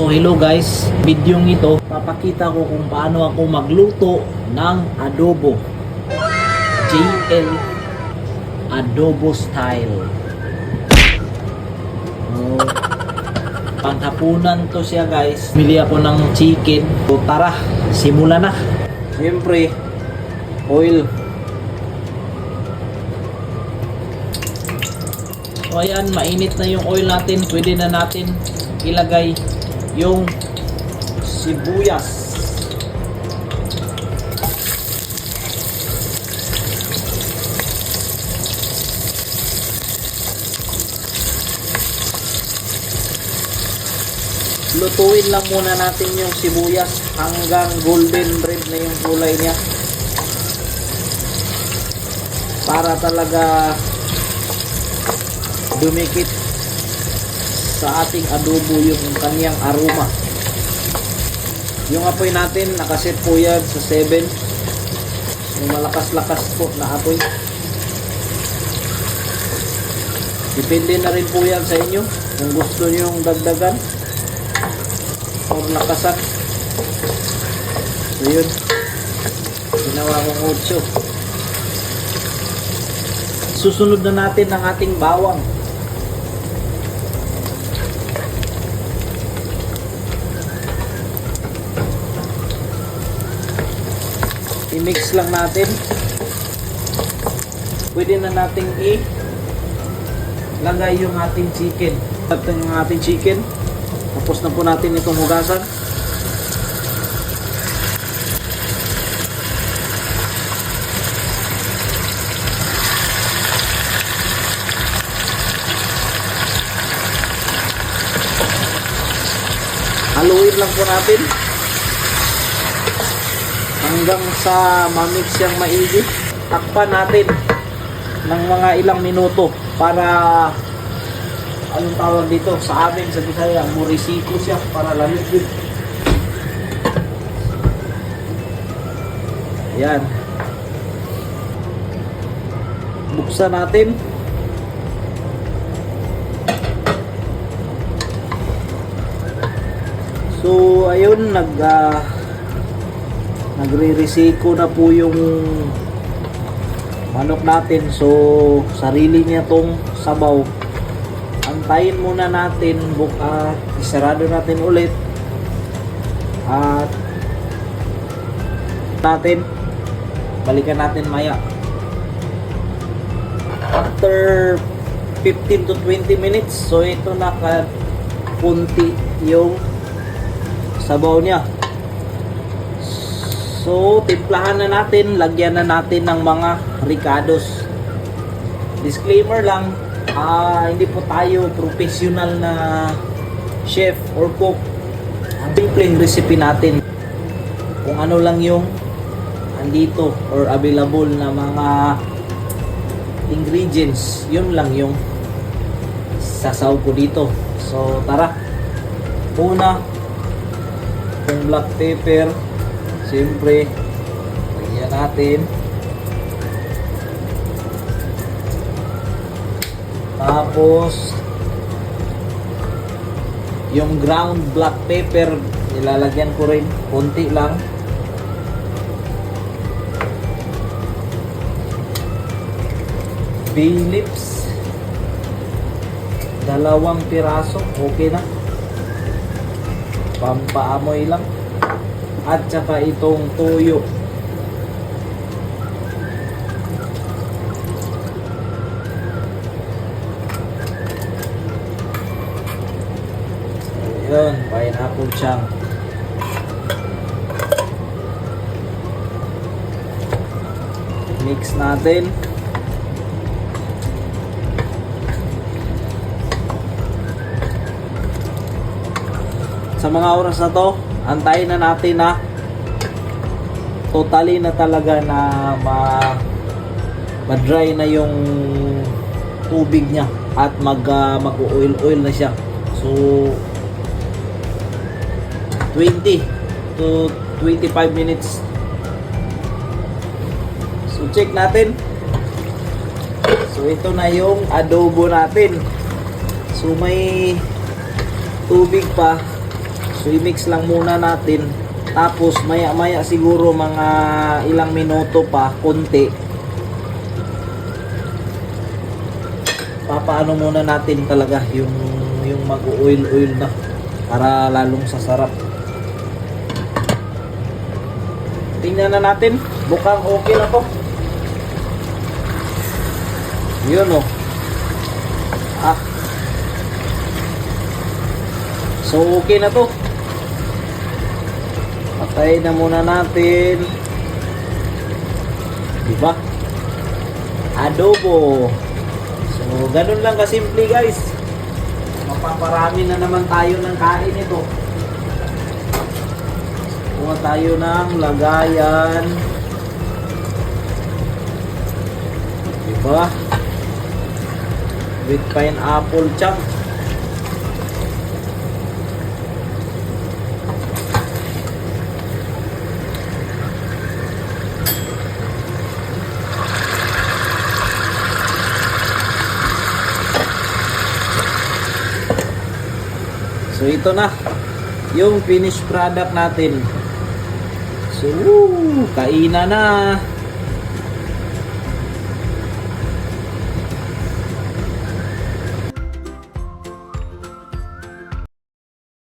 So hello guys, video ito papakita ko kung paano ako magluto ng adobo. JL adobo style. Panghapunan to siya guys. Bili ako ng chicken. So tara, simulan na. Siyempre, oil. So ayan, mainit na yung oil natin. Pwede na natin ilagay yung sibuyas. Lutuin lang muna natin yung sibuyas hanggang golden red na yung kulay niya. Para talaga dumikit sa ating adobo yung kanyang aroma. Yung apoy natin, nakaset po yan sa 7. Yung malakas-lakas po na apoy. Depende na rin po yan sa inyo. Kung gusto nyo yung dagdagan or lakasan. So yun, ginawa kong 8. Susunod na natin ang ating bawang. I-mix lang natin. Pwede na nating ilagay yung ating chicken. Yung ating chicken. Tapos na po natin itong hugasan. Haluin lang po natin hanggang sa ma-mix siyang maigi. Takpan natin ng mga ilang minuto para anong tawag dito sa amin sa Bisaya, murisiko siya para lamig din. Ayan. Buksan natin. So ayun, nagre-resiko na po yung manok natin. So sarili niya tong sabaw. Antayin muna natin, isarado natin ulit at balikan natin maya after 15 to 20 minutes. So ito nakapunti yung sabaw niya. So timplahan na natin, lagyan na natin ng mga ricados. Disclaimer lang, hindi po tayo professional na chef or cook. Ang simpleng recipe natin, kung ano lang yung andito or available na mga ingredients, yun lang yung sasaw ko dito. So tara, una yung black pepper, siyempre lagyan natin. Tapos yung ground black pepper nilalagyan ko rin, konti lang. Bay leaves 2 piraso, okay na, pampaamoy lang. At saka itong toyo. Yun, pineapple chunk. Mix natin. Sa mga oras na to, antayin na natin na totally na talaga na ma-dry na yung tubig niya at mag-oil na siya. So 20 to 25 minutes. So check natin. So ito na yung adobo natin. So may tubig pa. So i-mix lang muna natin. Tapos maya maya siguro mga ilang minuto pa, konti. Papaano muna natin talaga yung mag-oil na para lalong sasarap. Tingnan na natin, mukhang okay na to. Yun oh. So okay na to. Patay na muna natin. Diba? Adobo. So ganun lang kasimple guys. Mapaparami na naman tayo ng kain ito. Kuha tayo ng lagayan. Diba? With pineapple chunk. So ito na yung finished product natin. So kainan na.